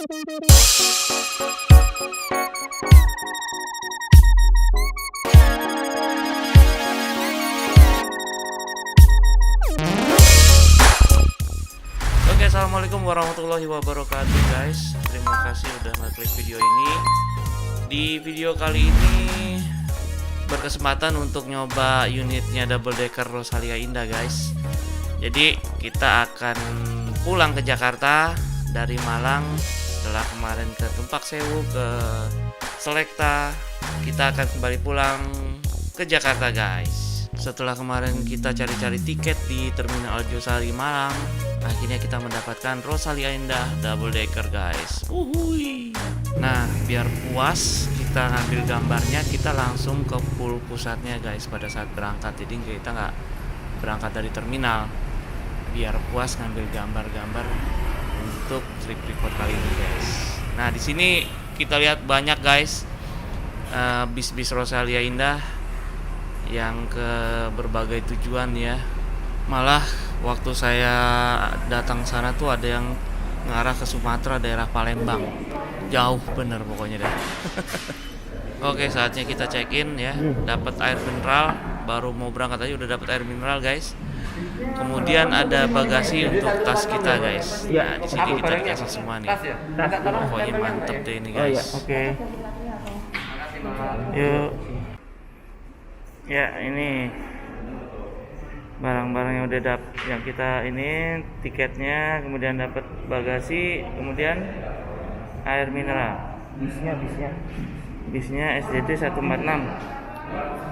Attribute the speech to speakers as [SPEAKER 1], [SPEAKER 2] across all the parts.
[SPEAKER 1] Oke, assalamualaikum warahmatullahi wabarakatuh guys. Terima kasih udah ngeklik video ini. Di video kali ini berkesempatan untuk nyoba unitnya double decker Rosalia Indah guys. Jadi kita akan pulang ke Jakarta dari Malang. Setelah kemarin ke Tumpak Sewu, ke Selekta, kita akan kembali pulang ke Jakarta guys. Setelah kemarin kita cari-cari tiket di Terminal Arjosari Malang, akhirnya kita mendapatkan Rosalia Indah double decker guys. Uhuy. Nah, biar puas kita ngambil gambarnya, kita langsung ke pool pusatnya guys pada saat berangkat. Jadi kita nggak berangkat dari terminal. Biar puas ngambil gambar-gambar untuk trip report kali ini guys. Nah, di sini kita lihat banyak guys bis-bis Rosalia Indah yang ke berbagai tujuan ya. Malah waktu saya datang sana tuh ada yang ngarah ke Sumatera, daerah Palembang. Jauh bener pokoknya deh. Oke, saatnya kita check in ya. Dapat air mineral, baru mau berangkat aja udah dapat air mineral guys. Kemudian ada bagasi untuk tas kita guys. Nah, di sini kita dikasih semua nih. Pokoknya mantep deh ini guys.
[SPEAKER 2] Oke. Yuk. Ya, ini barang-barang yang udah yang kita ini, tiketnya, kemudian dapat bagasi, kemudian air mineral. Bisnya SDT 146.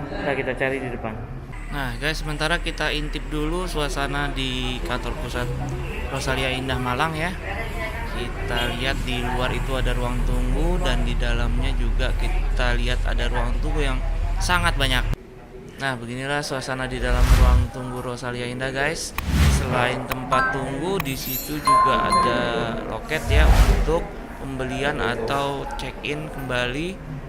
[SPEAKER 2] Nah, kita cari di depan.
[SPEAKER 1] Nah guys, sementara kita intip dulu suasana di kantor pusat Rosalia Indah Malang ya. Kita lihat di luar itu ada ruang tunggu, dan di dalamnya juga kita lihat ada ruang tunggu yang sangat banyak. Nah, beginilah suasana di dalam ruang tunggu Rosalia Indah guys. Selain tempat tunggu, di situ juga ada loket ya untuk pembelian atau check-in kembali.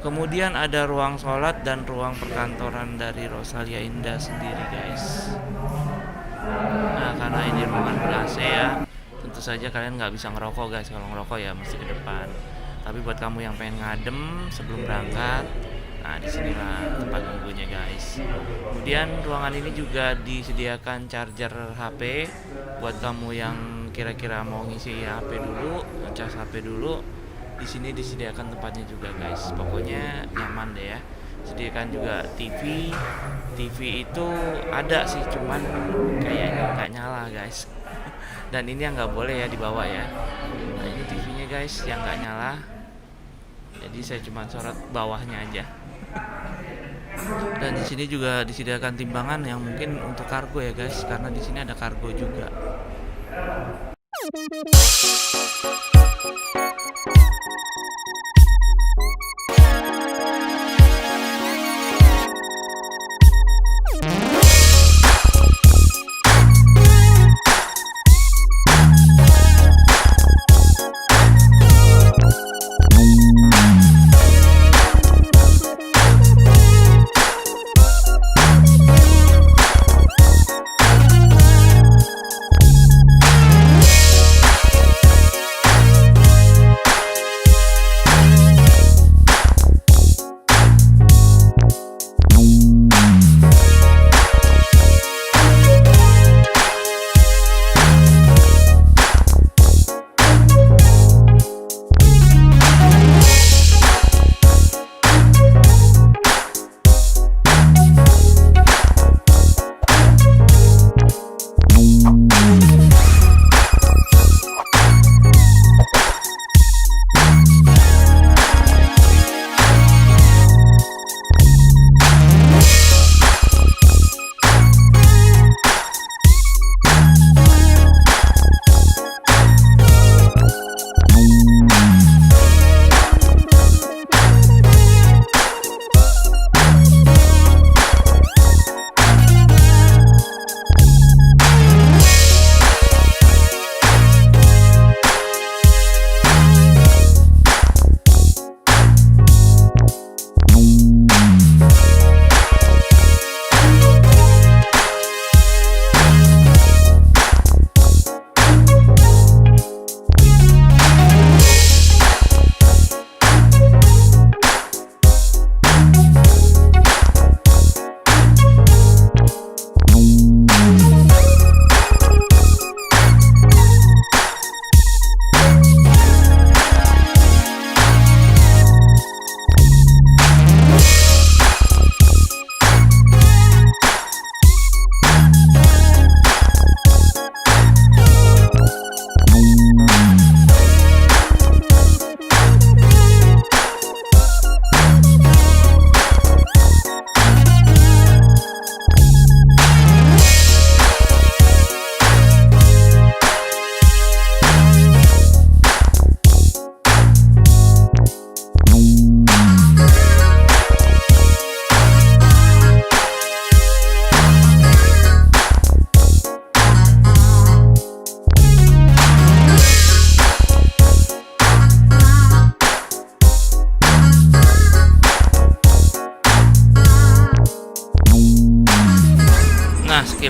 [SPEAKER 1] Kemudian ada ruang sholat dan ruang perkantoran dari Rosalia Indah sendiri guys. Nah, karena ini ruangan ber-AC ya, tentu saja kalian nggak bisa ngerokok guys. Kalau ngerokok ya mesti ke depan. Tapi buat kamu yang pengen ngadem sebelum berangkat, nah disinilah tempat tunggunya guys. Kemudian ruangan ini juga disediakan charger HP buat kamu yang kira-kira mau ngisi HP dulu, ngecas HP dulu. Di sini disediakan tempatnya juga guys. Pokoknya nyaman deh ya. Sediakan juga TV. TV itu ada sih, cuman kayaknya nggak nyala guys. Dan ini yang nggak boleh ya dibawa ya. Nah, ini TV-nya guys yang nggak nyala. Jadi saya cuma sorot bawahnya aja. Dan di sini juga disediakan timbangan yang mungkin untuk kargo ya guys, karena di sini ada kargo juga.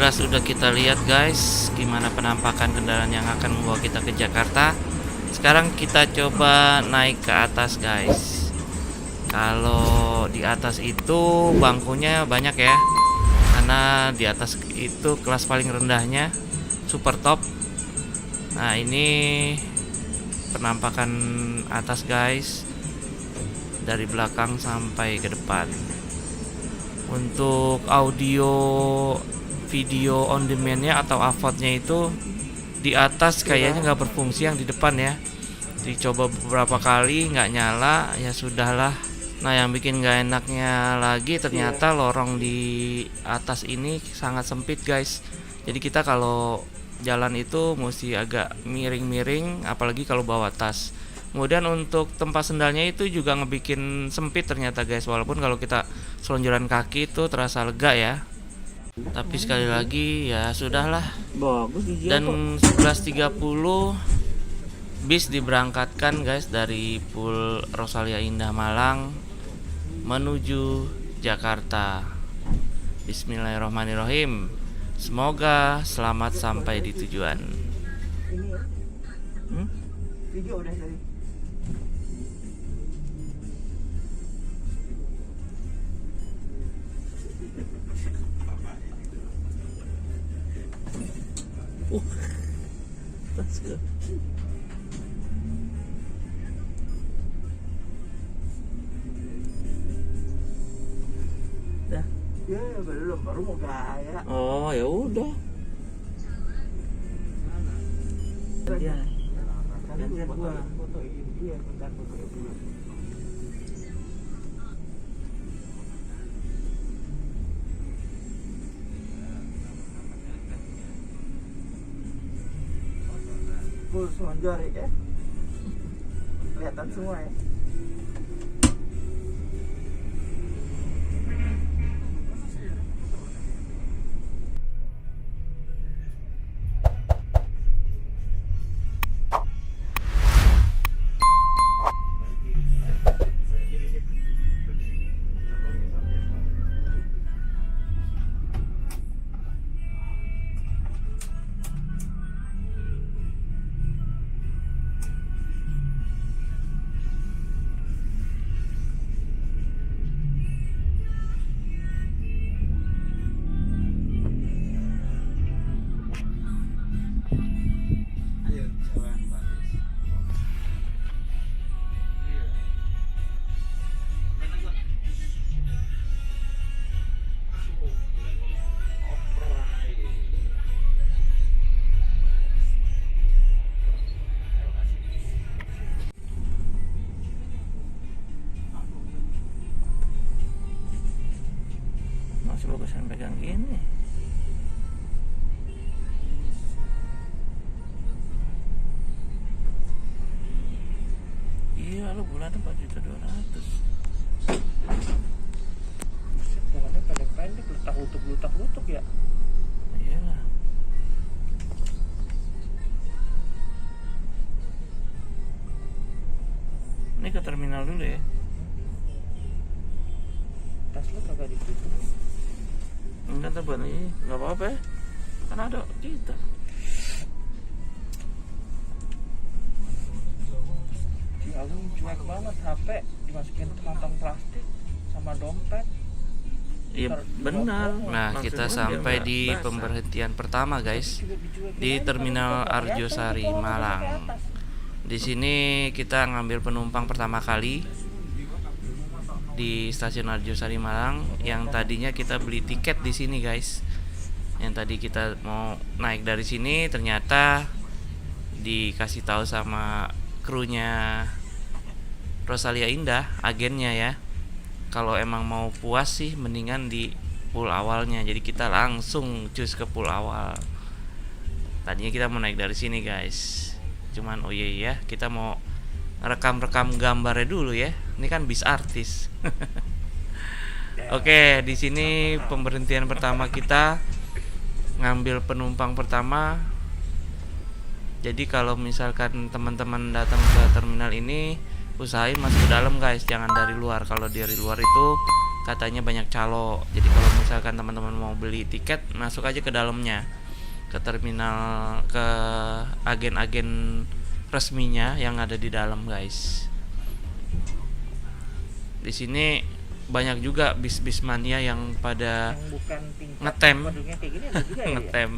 [SPEAKER 1] sekilas sudah kita lihat guys gimana penampakan kendaraan yang akan membawa kita ke Jakarta. Sekarang kita coba naik ke atas guys. Kalau di atas itu bangkunya banyak ya, karena di atas itu kelas paling rendahnya super top. Nah ini penampakan atas guys, dari belakang sampai ke depan. Untuk audio video on demand-nya atau AVOD-nya itu di atas kayaknya nggak berfungsi, yang di depan ya. Dicoba beberapa kali nggak nyala, ya sudahlah. Nah yang bikin nggak enaknya lagi ternyata lorong di atas ini sangat sempit guys. Jadi kita kalau jalan itu mesti agak miring-miring, apalagi kalau bawa tas. Kemudian untuk tempat sendalnya itu juga ngebikin sempit ternyata guys. Walaupun kalau kita selonjoran kaki itu terasa lega ya, tapi sekali lagi ya sudahlah.
[SPEAKER 2] Bagus di
[SPEAKER 1] Dan 11.30 bis diberangkatkan guys dari Pool Rosalia Indah Malang menuju Jakarta. Bismillahirrahmanirrahim. Semoga selamat sampai di tujuan.
[SPEAKER 3] Video udah tadi.
[SPEAKER 1] Let's go. Dah.
[SPEAKER 3] Ya belum, baru mau gaya.
[SPEAKER 1] Oh ya udah.
[SPEAKER 3] Iya. Tadi lihat gua foto ini dia, bentar foto dulu. Full selonjor ya. Kelihatan semua ya.
[SPEAKER 1] Masih bagus yang pegang ini. Iya lo bulan 4.200.000.
[SPEAKER 3] Pokoknya pendek-pendek, lutak-lutuk ya.
[SPEAKER 1] Iyalah. Ini ke terminal dulu ya.
[SPEAKER 3] Tas lo kagak ditutup.
[SPEAKER 1] Enggak terbang ini, nggak apa-apa ya. Kan ada kita.
[SPEAKER 3] Si Agung cuek banget, HP dimasukin ke kantong plastik sama dompet.
[SPEAKER 1] Iya benar. Nah kita sampai di pemberhentian pertama guys, di Terminal Arjosari Malang. Di sini kita ngambil penumpang pertama kali di stasiun Arjosari Malang. Yang tadinya kita beli tiket di sini guys. Yang tadi kita mau naik dari sini, ternyata dikasih tahu sama krunya Rosalia Indah, agennya ya, kalau emang mau puas sih mendingan di pool awalnya. Jadi kita langsung cus ke pool awal. Tadinya kita mau naik dari sini guys, cuman oh iya ya, kita mau rekam-rekam gambarnya dulu ya. Ini kan bis artis. Oke, di sini pemberhentian pertama kita ngambil penumpang pertama. Jadi kalau misalkan teman-teman datang ke terminal ini, usahain masuk ke dalam guys, jangan dari luar. Kalau dari luar itu katanya banyak calo. Jadi kalau misalkan teman-teman mau beli tiket, masuk aja ke dalamnya, ke terminal, ke agen-agen resminya yang ada di dalam, guys. Di sini banyak juga bis-bis mania yang pada
[SPEAKER 3] Yang bukan tingkat
[SPEAKER 1] ngetem.
[SPEAKER 3] penduduknya kayak gini ada juga ya.
[SPEAKER 1] ngetem.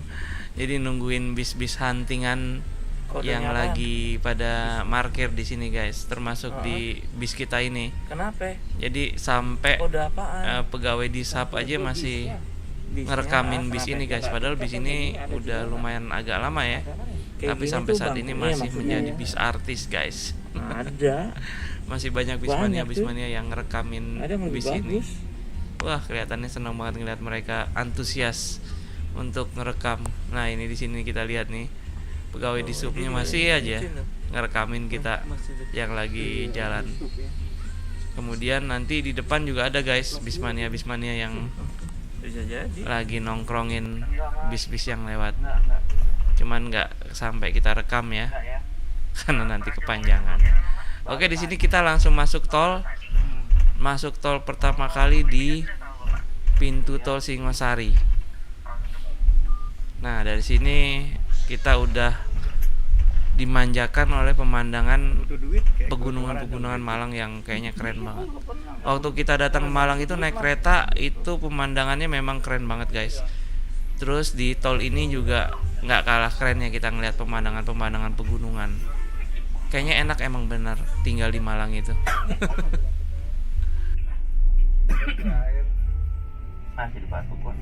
[SPEAKER 1] Jadi nungguin bis-bis huntingan
[SPEAKER 3] Kodenya
[SPEAKER 1] yang
[SPEAKER 3] apaan?
[SPEAKER 1] lagi pada parkir di sini, guys. Termasuk di bis kita ini.
[SPEAKER 3] Kenapa?
[SPEAKER 1] Jadi sampai
[SPEAKER 3] Kode apaan?
[SPEAKER 1] pegawai di SAP aja masih ngerekamin bis ini, guys. Padahal bis ini udah lumayan agak lama ya. Tapi sampai saat ini masih menjadi bis artis, guys.
[SPEAKER 3] Ada.
[SPEAKER 1] Masih banyak bis
[SPEAKER 3] Banyak tuh.
[SPEAKER 1] mania yang ngerekamin
[SPEAKER 3] Ada yang lebih
[SPEAKER 1] bis ini.
[SPEAKER 3] bagus.
[SPEAKER 1] Wah, kelihatannya senang banget ngeliat mereka antusias untuk ngerekam. Nah, ini di sini kita lihat nih, pegawai di subnya masih aja ngerekamin kita yang lagi jalan. Kemudian nanti di depan juga ada, guys, bis mania yang
[SPEAKER 3] Bisa jadi.
[SPEAKER 1] lagi nongkrongin bis-bis yang lewat. Cuman nggak sampai kita rekam ya, karena nanti kepanjangan. Oke, di sini kita langsung masuk tol. Masuk tol pertama kali di pintu tol Singosari. Nah, dari sini kita udah dimanjakan oleh pemandangan pegunungan-pegunungan Malang yang kayaknya keren banget. Waktu kita datang ke Malang itu naik kereta, itu pemandangannya memang keren banget, guys. Terus di tol ini juga nggak kalah keren ya kita ngeliat pemandangan-pemandangan pegunungan. Kayaknya enak emang bener tinggal di Malang itu.
[SPEAKER 3] Masih di batu kok.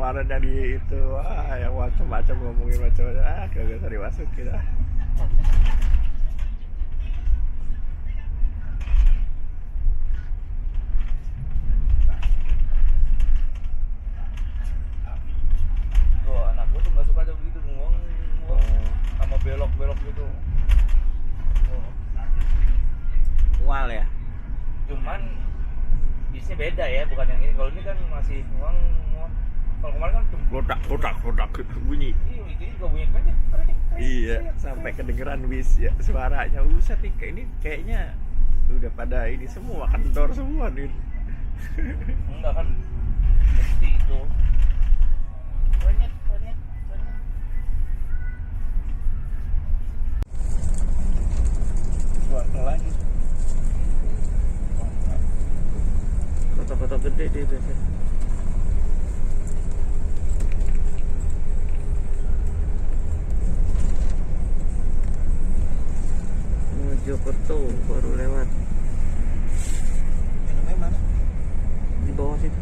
[SPEAKER 4] kemarin yang di itu yang macam-macam ngomongin macam-macam kagak usah dimasukin lah.
[SPEAKER 3] Oh, anak gua tuh nggak suka ada begitu ngomong sama belok-belok gitu. Oh.
[SPEAKER 4] mual ya.
[SPEAKER 2] Cuman bisnya beda ya, bukan yang ini. Kalau ini kan masih muang. Kalau kemarin kan
[SPEAKER 4] Kotak bunyi.
[SPEAKER 2] ini juga bunyi kretek.
[SPEAKER 4] Iya, sampai kedengeran bis ya suaranya. Buset nih, kayak ini kayaknya udah pada ini semua kendor semua nih.
[SPEAKER 2] Enggak kan, mesti itu. Banyak.
[SPEAKER 3] Buat lagi.
[SPEAKER 1] Kota-kota gede dia biasanya. Mojokerto baru lewat
[SPEAKER 3] Minumnya mana?
[SPEAKER 1] di bawah situ.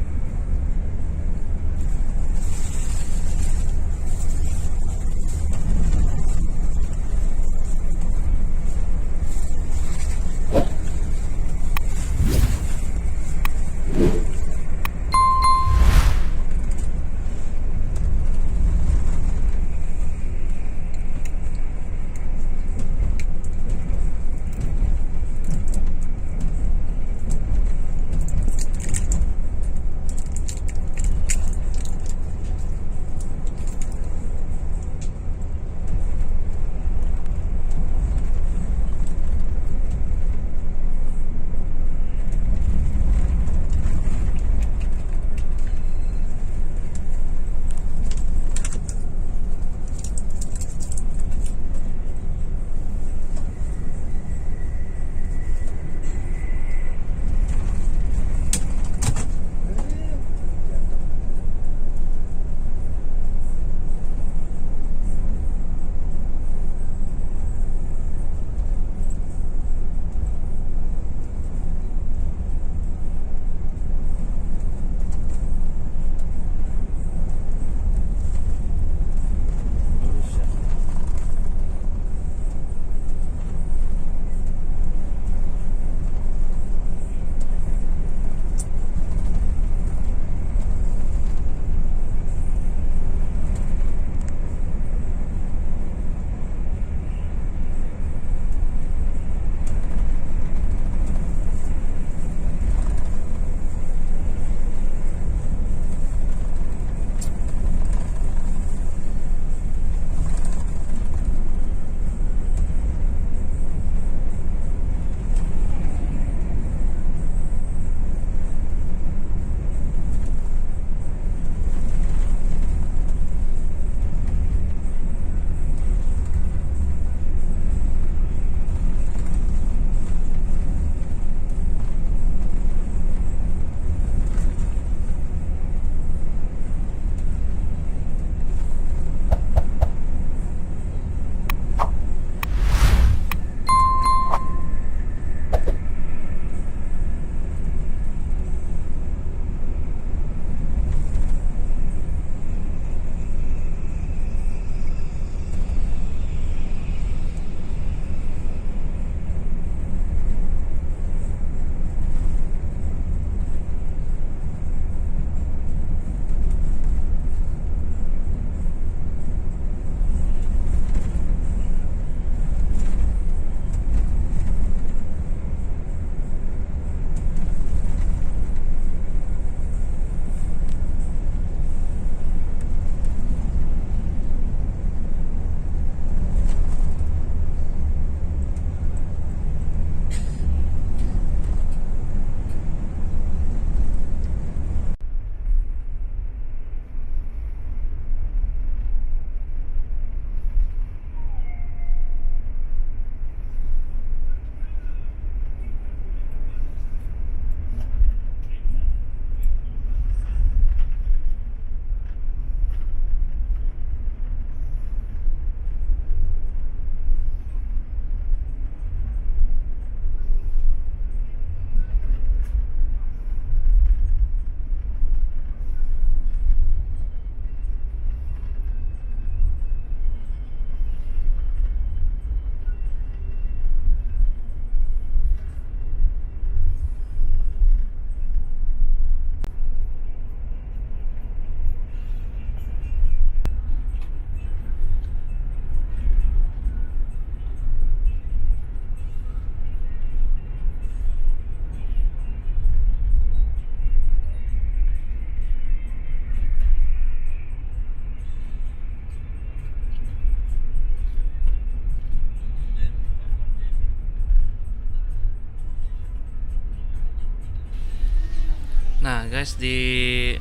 [SPEAKER 1] Nah guys, di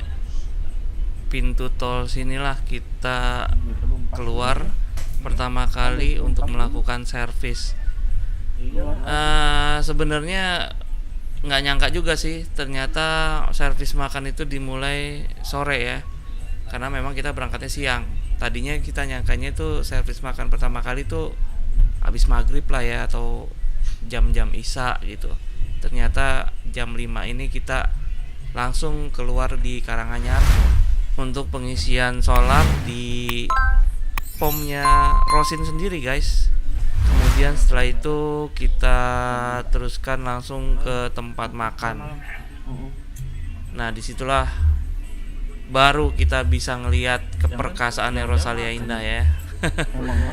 [SPEAKER 1] pintu tol sinilah kita keluar pertama kali untuk melakukan servis. Sebenarnya nggak nyangka juga sih, ternyata servis makan itu dimulai sore ya, karena memang kita berangkatnya siang. Tadinya kita nyangkanya itu servis makan pertama kali tuh habis maghrib lah ya, atau jam-jam isya gitu. Ternyata jam 5 ini kita langsung keluar di Karanganyar untuk pengisian solar di pomnya Rosin sendiri guys. Kemudian setelah itu kita teruskan langsung ke tempat makan. Nah disitulah baru kita bisa ngelihat keperkasaan Rosalia Indah ya.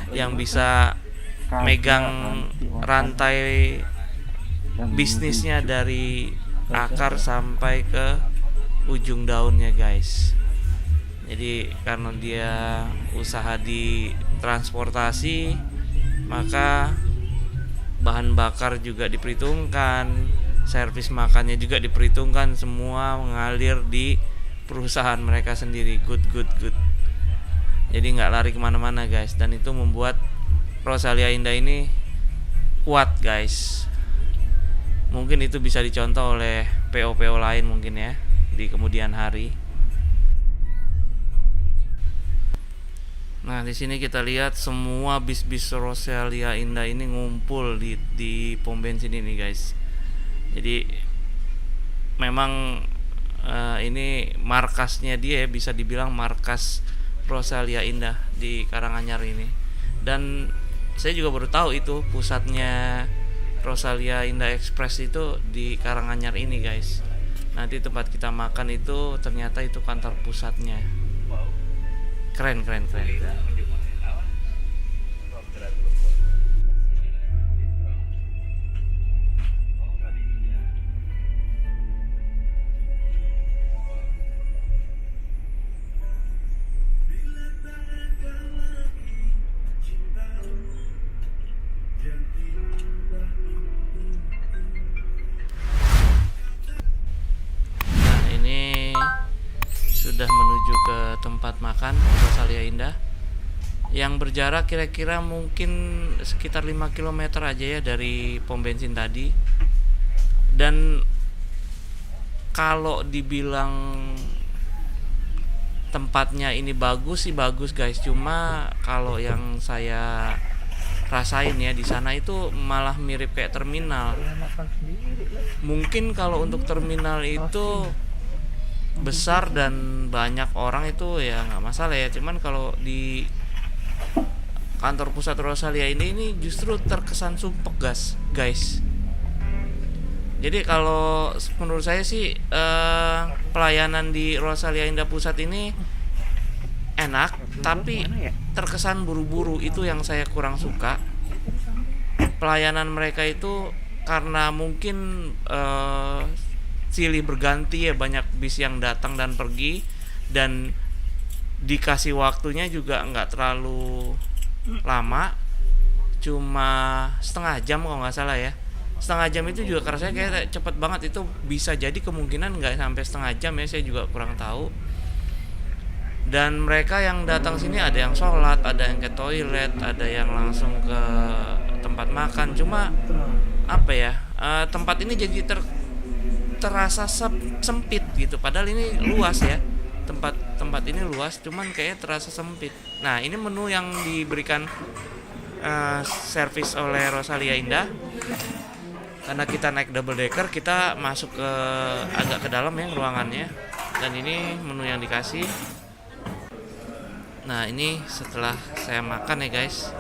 [SPEAKER 1] Yang bisa megang rantai bisnisnya dari akar sampai ke ujung daunnya guys. Jadi karena dia usaha di transportasi, maka bahan bakar juga diperhitungkan, servis makannya juga diperhitungkan, semua mengalir di perusahaan mereka sendiri. Good. Jadi nggak lari kemana-mana guys, dan itu membuat Rosalia Indah ini kuat guys. Mungkin itu bisa dicontoh oleh PO-PO lain mungkin ya di kemudian hari. Nah, di sini kita lihat semua bis-bis Rosalia Indah ini ngumpul di pom bensin ini, guys. Jadi memang ini markasnya dia, bisa dibilang markas Rosalia Indah di Karanganyar ini. Dan saya juga baru tahu itu pusatnya Rosalia Indah Express itu di Karanganyar ini, guys. Nanti tempat kita makan itu ternyata itu kantor pusatnya. Keren. Sudah menuju ke tempat makan Rosalia Indah yang berjarak kira-kira mungkin sekitar 5 km aja ya dari pom bensin tadi. Dan kalau dibilang tempatnya ini bagus sih bagus guys, cuma kalau yang saya rasain ya di sana itu malah mirip kayak terminal. Mungkin kalau untuk terminal itu besar dan banyak orang itu ya nggak masalah ya, cuman kalau di kantor pusat Rosalia ini justru terkesan sumpek guys. Jadi kalau menurut saya sih pelayanan di Rosalia Indah Pusat ini enak, tapi terkesan buru-buru, itu yang saya kurang suka. Pelayanan mereka itu karena mungkin silih berganti ya, banyak bis yang datang dan pergi, dan dikasih waktunya juga nggak terlalu lama, cuma setengah jam kalau nggak salah ya. Setengah jam itu juga karena saya kayak cepet banget, itu bisa jadi kemungkinan nggak sampai setengah jam ya, saya juga kurang tahu. Dan mereka yang datang sini ada yang sholat, ada yang ke toilet, ada yang langsung ke tempat makan. Cuma apa ya, tempat ini jadi terasa sempit gitu, padahal ini luas ya, tempat ini luas, cuman kayaknya terasa sempit. Nah ini menu yang diberikan servis oleh Rosalia Indah. Karena kita naik double decker, kita masuk ke agak ke dalam ya ruangannya, dan ini menu yang dikasih. Nah ini setelah saya makan ya guys,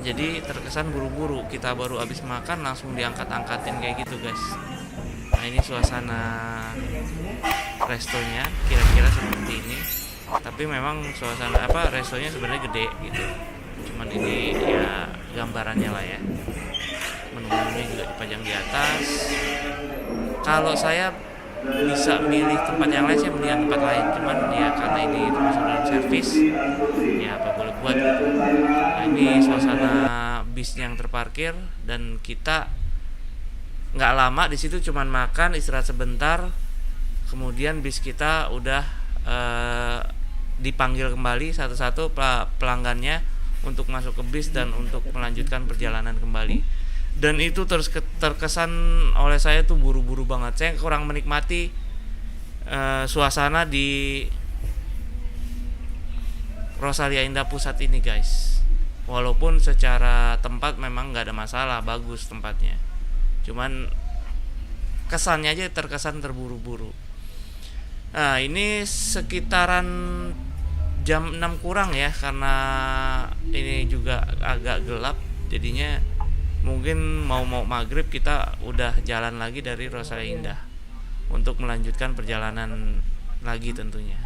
[SPEAKER 1] jadi terkesan buru-buru, kita baru habis makan langsung diangkat-angkatin kayak gitu guys. Nah ini suasana restonya kira-kira seperti ini, tapi memang suasana restonya sebenarnya gede gitu, cuman ini ya gambarannya lah ya. Menu-menunya juga dipajang di atas. Kalau saya bisa milih tempat yang lain, saya mendingan tempat lain, cuman ya karena ini termasuk dalam servis ya apa boleh buat gitu. Nah ini suasana bis yang terparkir, dan kita nggak lama di situ, cuman makan, istirahat sebentar, kemudian bis kita udah dipanggil kembali satu-satu pelanggannya untuk masuk ke bis dan untuk melanjutkan perjalanan kembali. Dan itu terkesan oleh saya tuh buru-buru banget. Saya kurang menikmati suasana di Rosalia Indah Pusat ini guys. Walaupun secara tempat memang nggak ada masalah, bagus tempatnya. Cuman kesannya aja terkesan terburu-buru. Nah ini sekitaran jam 6 kurang ya, karena ini juga agak gelap. Jadinya mungkin mau maghrib kita udah jalan lagi dari Rosalia Indah untuk melanjutkan perjalanan lagi tentunya.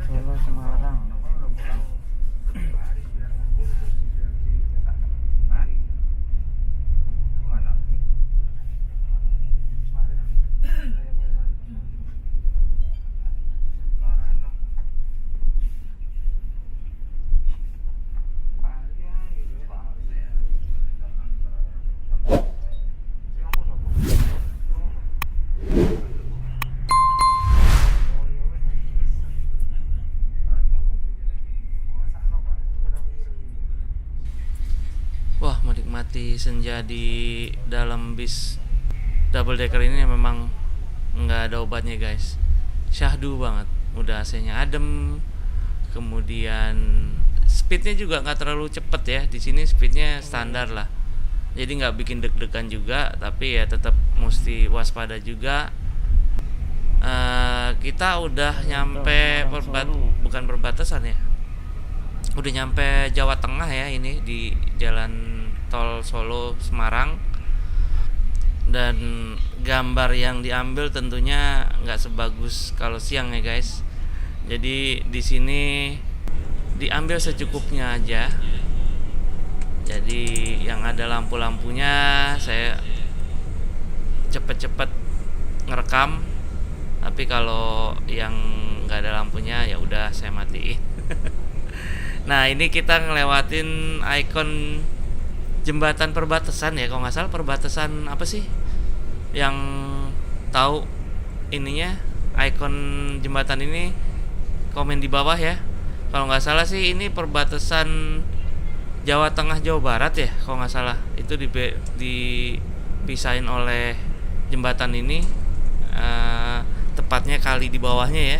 [SPEAKER 1] Solo Semarang. Wah, menikmati senja di dalam bis double decker ini memang nggak ada obatnya guys. Syahdu banget. Udah AC-nya adem, kemudian speednya juga nggak terlalu cepet ya. Di sini speednya standar lah. Jadi nggak bikin deg-degan juga, tapi ya tetap mesti waspada juga. Kita udah nyampe bukan perbatasan ya. Udah nyampe Jawa Tengah ya, ini di jalan tol Solo Semarang. Dan gambar yang diambil tentunya nggak sebagus kalau siang ya guys. Jadi di sini diambil secukupnya aja. Jadi yang ada lampu-lampunya saya cepet-cepet ngerekam. Tapi kalau yang nggak ada lampunya ya udah saya matiin. Nah ini kita ngelewatin ikon jembatan perbatasan ya, kalau nggak salah perbatasan apa sih? Yang tahu ininya ikon jembatan ini komen di bawah ya. Kalau nggak salah sih ini perbatasan Jawa Tengah Jawa Barat ya, kalau nggak salah. Itu dipisahin oleh jembatan ini, tepatnya kali di bawahnya ya.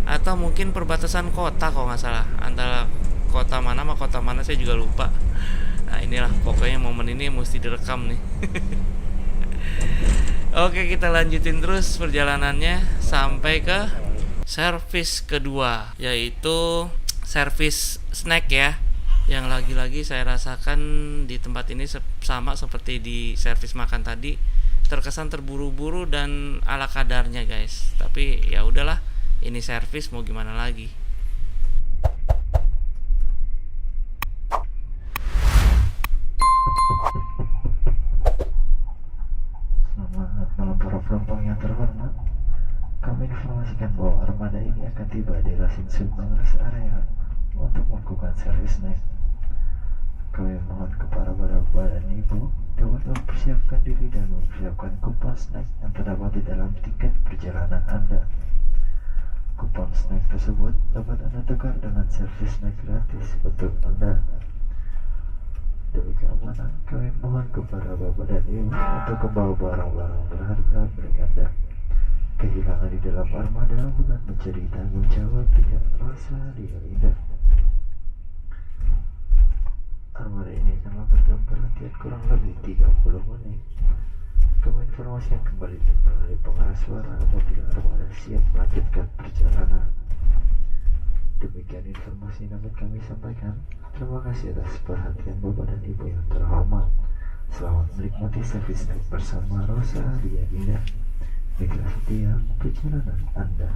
[SPEAKER 1] Atau mungkin perbatasan kota kalau nggak salah, antara kota mana sama kota mana saya juga lupa. Nah inilah pokoknya momen ini mesti direkam nih. Oke, kita lanjutin terus perjalanannya sampai ke servis kedua, yaitu servis snack ya. Yang lagi-lagi saya rasakan di tempat ini sama seperti di servis makan tadi, terkesan terburu-buru dan ala kadarnya guys. Tapi ya udahlah, ini servis mau gimana lagi.
[SPEAKER 5] Selamat malam para penumpang yang terhormat. Kami informasikan bahwa armada ini akan tiba di Rasin Subang Rest Area untuk melakukan servis snack. Kami mohon kepada bapak dan ibu dapat mempersiapkan diri dan mempersiapkan kupon snack yang terdapat di dalam tiket perjalanan Anda. Kupon snack tersebut dapat Anda tukar dengan servis snack gratis untuk Anda. Demi keamanan, kami mohon kepada bapak dan ibu untuk membawa barang-barang berharga milik Anda. Kehilangan di dalam armada bukan menjadi tanggung jawab pihak Rosalia Indah. Armada ini akan melakukan perhentian kurang lebih 30 menit. Kami informasikan kembali melalui pengarah suara apabila armada siap melanjutkan perjalanan. Demikian informasi yang dapat kami sampaikan. Terima kasih atas perhatian bapak dan ibu yang terhormat. Selamat menikmati servis naik bersama Rosalia Indah. Baiklah setia perjalanan Anda.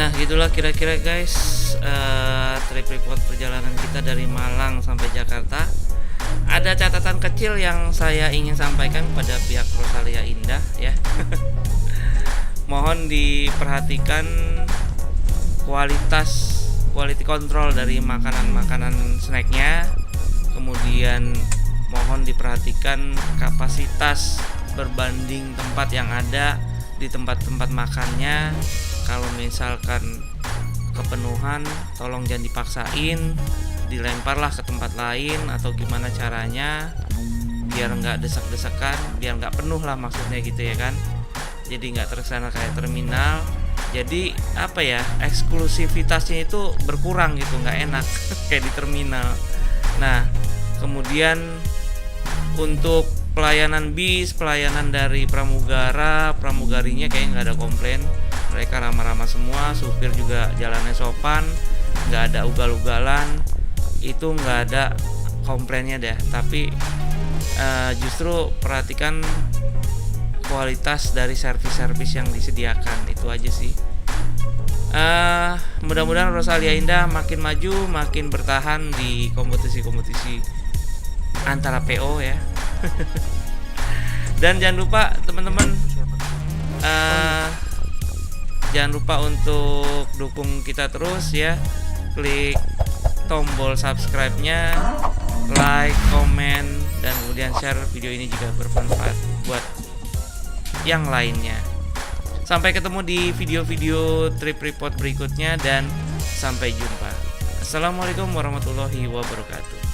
[SPEAKER 1] Nah gitulah kira-kira guys, trip report perjalanan kita dari Malang sampai Jakarta. Ada catatan kecil yang saya ingin sampaikan kepada pihak Rosalia Indah ya. Mohon diperhatikan quality control dari makanan snacknya. Kemudian mohon diperhatikan kapasitas berbanding tempat yang ada di tempat-tempat makannya. Kalau misalkan kepenuhan, tolong jangan dipaksain, dilemparlah ke tempat lain atau gimana caranya biar nggak desak-desakan, biar nggak penuh lah maksudnya gitu ya kan. Jadi nggak terkesan kayak terminal. Jadi apa ya, eksklusivitasnya itu berkurang gitu, nggak enak kayak di terminal. Nah kemudian untuk pelayanan bis, pelayanan dari pramugarinya kayaknya nggak ada komplain. Mereka ramah-ramah semua, supir juga jalannya sopan, nggak ada ugal-ugalan, itu nggak ada komplainnya deh. Tapi justru perhatikan kualitas dari servis-servis yang disediakan, itu aja sih. Mudah-mudahan Rosalia Indah makin maju, makin bertahan di kompetisi-kompetisi antara PO ya. Dan jangan lupa teman-teman, jangan lupa untuk dukung kita terus ya. Klik tombol subscribe-nya, like, komen, dan kemudian share video ini jika bermanfaat buat yang lainnya. Sampai ketemu di video-video trip report berikutnya dan sampai jumpa. Assalamualaikum warahmatullahi wabarakatuh.